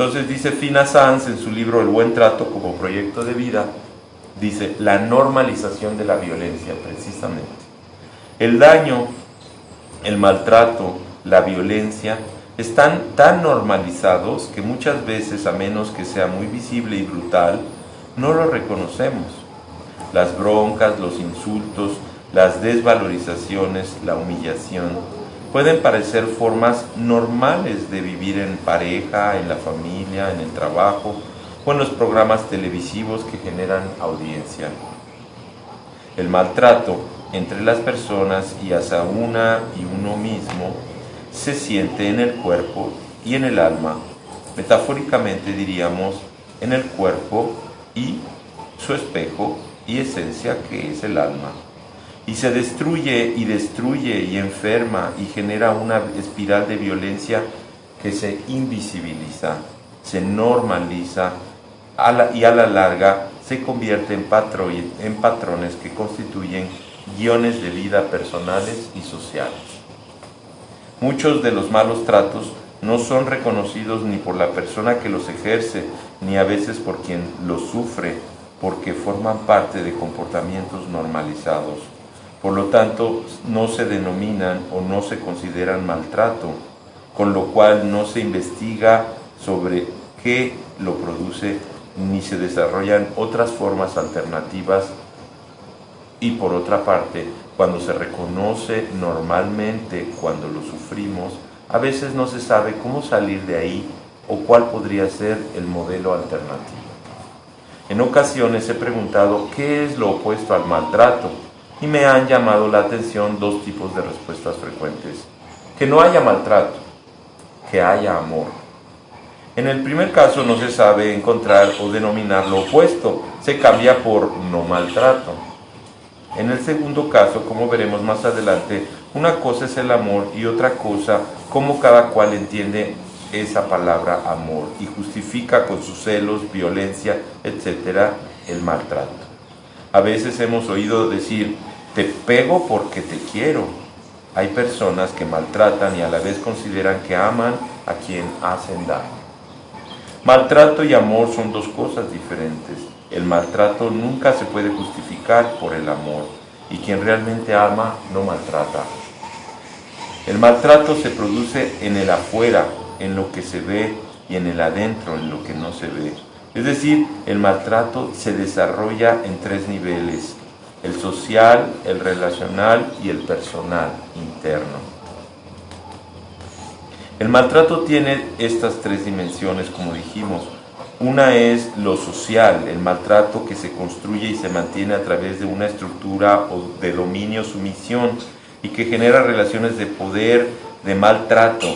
Entonces dice Fina Sanz en su libro El buen trato como proyecto de vida, dice la normalización de la violencia precisamente. El daño, el maltrato, la violencia están tan normalizados que muchas veces, a menos que sea muy visible y brutal, no lo reconocemos. Las broncas, los insultos, las desvalorizaciones, la humillación, pueden parecer formas normales de vivir en pareja, en la familia, en el trabajo o en los programas televisivos que generan audiencia. El maltrato entre las personas y hacia una y uno mismo se siente en el cuerpo y en el alma. Metafóricamente diríamos en el cuerpo y su espejo y esencia, que es el alma. Y se destruye y enferma y genera una espiral de violencia que se invisibiliza, se normaliza y a la larga se convierte en patrones que constituyen guiones de vida personales y sociales. Muchos de los malos tratos no son reconocidos ni por la persona que los ejerce, ni a veces por quien los sufre, porque forman parte de comportamientos normalizados. Por lo tanto, no se denominan o no se consideran maltrato, con lo cual no se investiga sobre qué lo produce, ni se desarrollan otras formas alternativas. Y por otra parte, cuando se reconoce normalmente cuando lo sufrimos, a veces no se sabe cómo salir de ahí o cuál podría ser el modelo alternativo. En ocasiones he preguntado qué es lo opuesto al maltrato y me han llamado la atención dos tipos de respuestas frecuentes. Que no haya maltrato, que haya amor. En el primer caso no se sabe encontrar o denominar lo opuesto, se cambia por no maltrato. En el segundo caso, como veremos más adelante, una cosa es el amor y otra cosa cómo cada cual entiende esa palabra amor y justifica con sus celos, violencia, etcétera, el maltrato. A veces hemos oído decir, te pego porque te quiero. Hay personas que maltratan y a la vez consideran que aman a quien hacen daño. Maltrato y amor son dos cosas diferentes. El maltrato nunca se puede justificar por el amor, y quien realmente ama no maltrata. El maltrato se produce en el afuera, en lo que se ve, y en el adentro, en lo que no se ve. Es decir, el maltrato se desarrolla en tres niveles: el social, el relacional y el personal, interno. El maltrato tiene estas tres dimensiones, como dijimos. Una es lo social, el maltrato que se construye y se mantiene a través de una estructura de dominio-sumisión y que genera relaciones de poder, de maltrato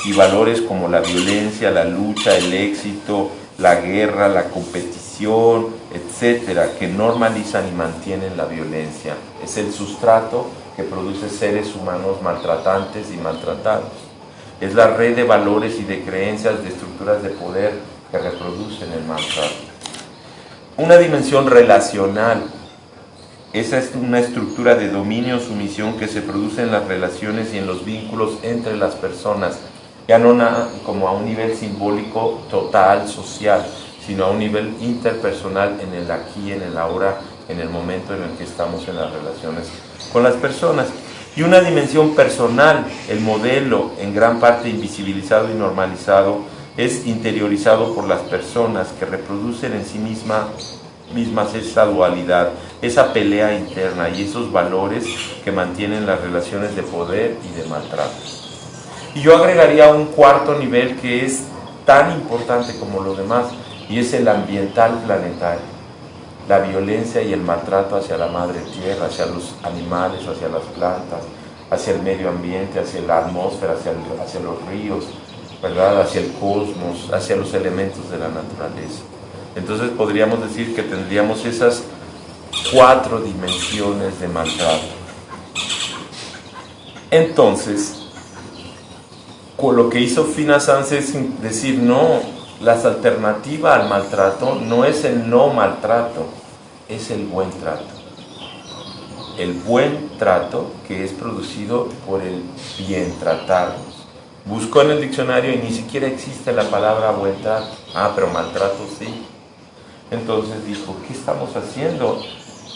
y valores como la violencia, la lucha, el éxito, la guerra, la competición, etcétera, que normalizan y mantienen la violencia. Es el sustrato que produce seres humanos maltratantes y maltratados. Es la red de valores y de creencias, de estructuras de poder que reproducen el maltrato. Una dimensión relacional. Esa es una estructura de dominio o sumisión que se produce en las relaciones y en los vínculos entre las personas, ya no como a un nivel simbólico total, social, sino a un nivel interpersonal en el aquí, en el ahora, en el momento en el que estamos en las relaciones con las personas. Y una dimensión personal, el modelo, en gran parte invisibilizado y normalizado, es interiorizado por las personas que reproducen en sí mismas esa dualidad, esa pelea interna y esos valores que mantienen las relaciones de poder y de maltrato. Y yo agregaría un cuarto nivel que es tan importante como los demás, y es el ambiental planetario. La violencia y el maltrato hacia la madre tierra, hacia los animales, hacia las plantas, hacia el medio ambiente, hacia la atmósfera, hacia los ríos, ¿verdad? Hacia el cosmos, hacia los elementos de la naturaleza. Entonces podríamos decir que tendríamos esas 4 dimensiones de maltrato. Entonces, lo que hizo Fina Sanz es decir, no, la alternativa al maltrato no es el no maltrato, es el buen trato. El buen trato que es producido por el bien tratarnos. Buscó en el diccionario y ni siquiera existe la palabra buen trato. Ah, pero maltrato sí. Entonces dijo, ¿qué estamos haciendo?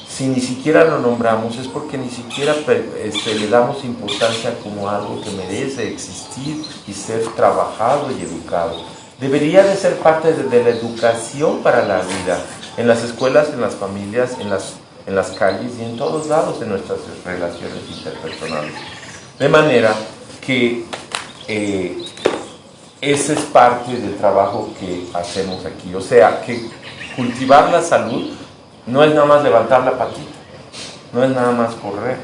Si ni siquiera lo nombramos es porque ni siquiera le damos importancia como algo que merece existir y ser trabajado y educado. Debería de ser parte de la educación para la vida, en las escuelas, en las familias, en las calles y en todos lados de nuestras relaciones interpersonales. De manera que ese es parte del trabajo que hacemos aquí. O sea, que cultivar la salud no es nada más levantar la patita, no es nada más correr,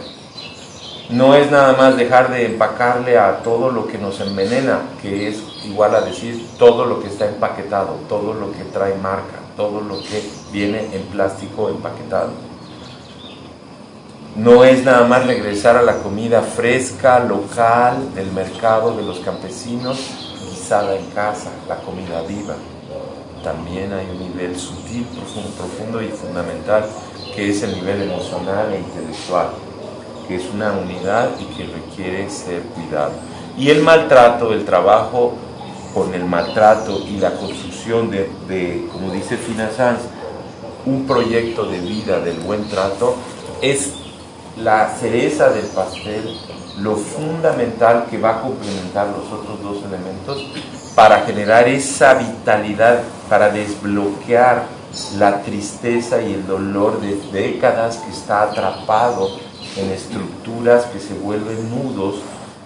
no es nada más dejar de empacarle a todo lo que nos envenena, que es igual a decir todo lo que está empaquetado, todo lo que trae marca, todo lo que viene en plástico empaquetado. No es nada más regresar a la comida fresca, local, del mercado, de los campesinos, guisada en casa, la comida viva. También hay un nivel sutil, profundo y fundamental, que es el nivel emocional e intelectual, que es una unidad y que requiere ser cuidado. Y el maltrato, el trabajo con el maltrato y la construcción de como dice Fina Sanz, un proyecto de vida del buen trato, es la cereza del pastel, lo fundamental que va a complementar los otros dos elementos para generar esa vitalidad, para desbloquear la tristeza y el dolor de décadas que está atrapado en estructuras que se vuelven nudos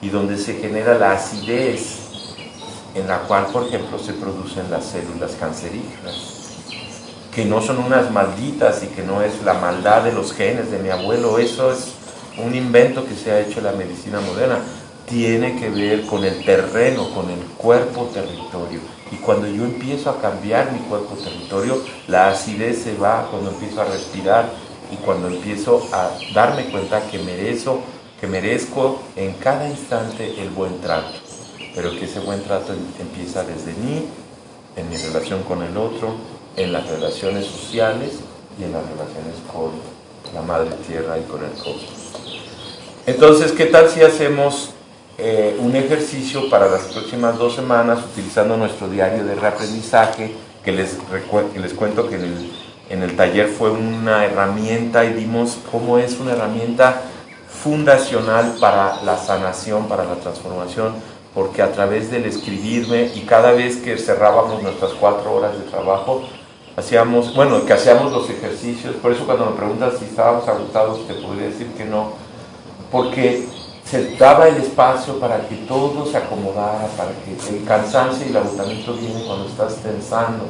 y donde se genera la acidez en la cual, por ejemplo, se producen las células cancerígenas, que no son unas malditas y que no es la maldad de los genes de mi abuelo. Eso es un invento que se ha hecho en la medicina moderna. Tiene que ver con el terreno, con el cuerpo territorio. Y cuando yo empiezo a cambiar mi cuerpo territorio, la acidez se va cuando empiezo a respirar y cuando empiezo a darme cuenta que merezco en cada instante el buen trato. Pero que ese buen trato empieza desde mí, en mi relación con el otro, en las relaciones sociales y en las relaciones con la madre tierra y con el cosmos. Entonces, ¿qué tal si hacemos un ejercicio para las próximas 2 semanas utilizando nuestro diario de reaprendizaje, que les cuento que en el taller fue una herramienta y vimos cómo es una herramienta fundacional para la sanación, para la transformación, porque a través del escribirme y cada vez que cerrábamos nuestras 4 horas de trabajo, hacíamos los ejercicios. Por eso cuando me preguntas si estábamos agotados, te podría decir que no, porque se daba el espacio para que todo se acomodara, para que el cansancio y el agotamiento viene cuando estás tensando.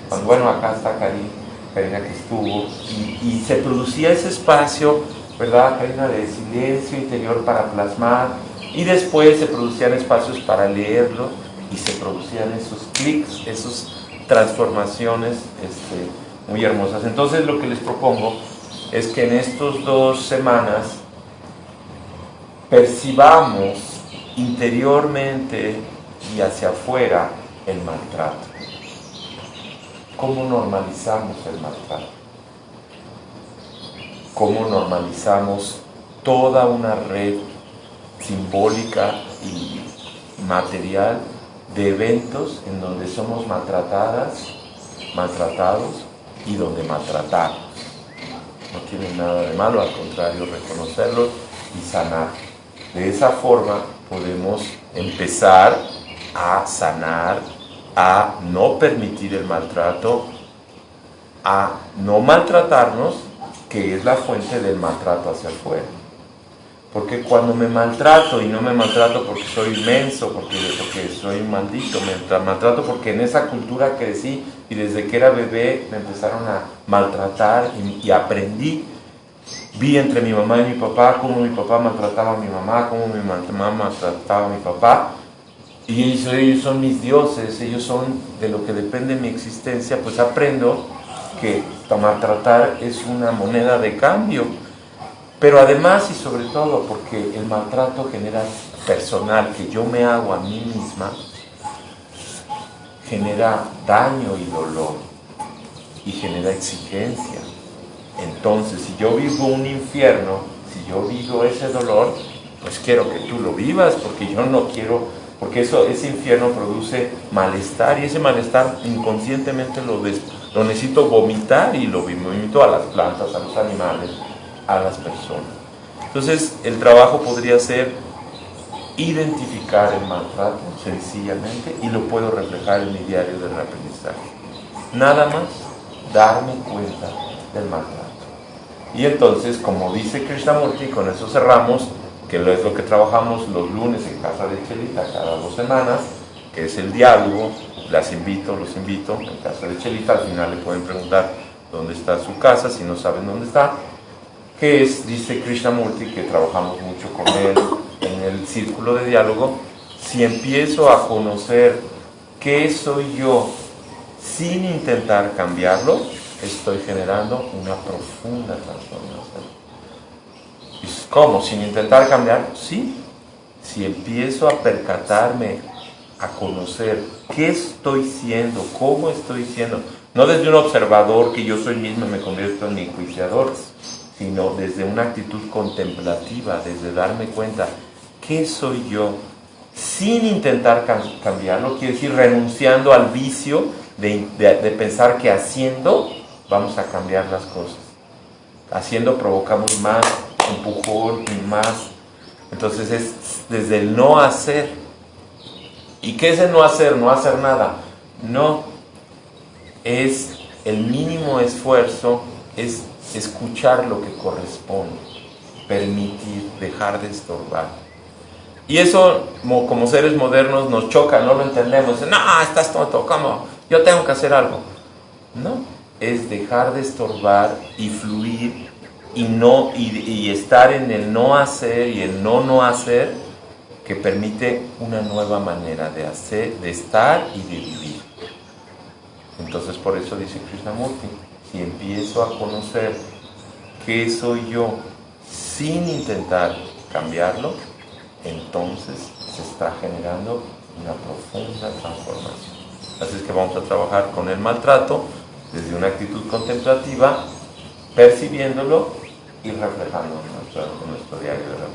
Cuando, acá está Karina que estuvo, y se producía ese espacio, ¿verdad, Karina?, de silencio interior para plasmar, y después se producían espacios para leerlo, y se producían esos clics, esas transformaciones muy hermosas. Entonces lo que les propongo es que en estas 2 semanas percibamos interiormente y hacia afuera el maltrato. ¿Cómo normalizamos el maltrato? ¿Cómo normalizamos toda una red simbólica y material de eventos en donde somos maltratados y donde maltratamos? No tiene nada de malo, al contrario, reconocerlo y sanar. De esa forma podemos empezar a sanar, a no permitir el maltrato, a no maltratarnos, que es la fuente del maltrato hacia afuera. Porque cuando me maltrato, y no me maltrato porque soy menso, porque soy un maldito, me maltrato porque en esa cultura crecí y desde que era bebé me empezaron a maltratar y aprendí. Vi entre mi mamá y mi papá cómo mi papá maltrataba a mi mamá, cómo mi mamá maltrataba a mi papá, y ellos son mis dioses, ellos son de lo que depende mi existencia. Pues aprendo que maltratar es una moneda de cambio, pero además y sobre todo porque el maltrato genera personal que yo me hago a mí misma, genera daño y dolor y genera exigencia. Entonces, si yo vivo un infierno, si yo vivo ese dolor, pues quiero que tú lo vivas, porque yo no quiero porque ese infierno produce malestar, y ese malestar inconscientemente lo necesito vomitar, y lo vomito a las plantas, a los animales, a las personas. Entonces el trabajo podría ser identificar el maltrato sencillamente, y lo puedo reflejar en mi diario del aprendizaje. Nada más darme cuenta del maltrato. Y entonces, como dice Krishnamurti, con eso cerramos, que es lo que trabajamos los lunes en casa de Chelita cada 2 semanas, que es el diálogo. Los invito en casa de Chelita. Al final le pueden preguntar dónde está su casa, si no saben dónde está. Que es, dice Krishnamurti, que trabajamos mucho con él en el círculo de diálogo, si empiezo a conocer qué soy yo sin intentar cambiarlo, estoy generando una profunda transformación. ¿Cómo? ¿Sin intentar cambiar? Sí. Si empiezo a percatarme, a conocer qué estoy siendo, cómo estoy siendo, no desde un observador que yo soy mismo y me convierto en enjuiciador, sino desde una actitud contemplativa, desde darme cuenta qué soy yo, sin intentar cambiarlo, quiere decir renunciando al vicio de pensar que haciendo vamos a cambiar las cosas. Haciendo provocamos más empujón y más. Entonces es desde el no hacer. ¿Y qué es el no hacer? No hacer nada. No, es el mínimo esfuerzo, es escuchar lo que corresponde, permitir, dejar de estorbar. Y eso, como seres modernos, nos choca, no lo entendemos. Dicen, no, estás tonto, ¿cómo? Yo tengo que hacer algo. No, es dejar de estorbar y fluir y estar en el no hacer y el no hacer, que permite una nueva manera de hacer, de estar y de vivir. Entonces, por eso dice Krishnamurti, si empiezo a conocer qué soy yo sin intentar cambiarlo, entonces se está generando una profunda transformación. Así es que vamos a trabajar con el maltrato desde una actitud contemplativa, percibiéndolo y reflejando en nuestro diario de la